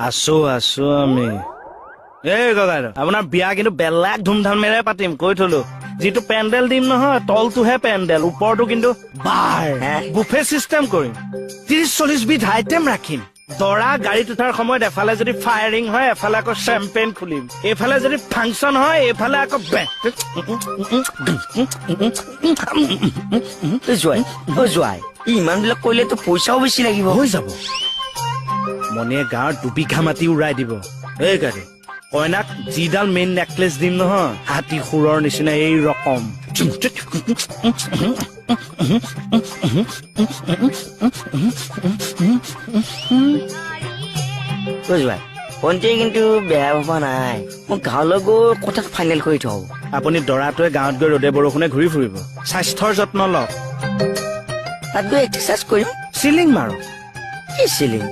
আছো আমি এই ককাইদেউ আপোনাৰ বিয়া কিন্তু বেলেগ ধুমধামেৰে পাতিম কৈ থলো যিটো পেণ্ডেল দিম নহয় তলটোহে পেণ্ডেল ওপৰটো কিন্তু বাৰ বুফে চিষ্টেম কৰিম 30-40 বিধ আইটেম ৰাখিম দৰা গাড়ীত উঠাৰ সময়ত এফালে যদি ফায়াৰিং হয় এফালে আকৌ চেম্পেইন খুলিম এইফালে যদি ফাংচন হয় এইফালে আকৌ জোৱাই ইমান বিলাক কৰিলেতো পইচাও বেছি লাগিব হৈ যাব মনে গাঁৱৰ 2 বিঘা মাটি উৰাই দিব এই গাড়ী কইনাক যিডাল মেইন নেকলেছ দিম নহয় হাতী সুৰৰ নিচিনা এই ৰকম জোৱাই পণ্টিয়ে কিন্তু বেয়া ভবা নাই মই গাঁৱলৈ গৈ কথাটো ফাইনেল কৰি থওঁ আপুনি দৰাটোৱে গাঁৱত গৈ ৰ'দে বৰষুণে ঘূৰি ফুৰিব স্বাস্থ্যৰ যত্ন লওক তাত গৈ এক্সাৰচাইজ কৰিম চিলিং মাৰক কি চিলিং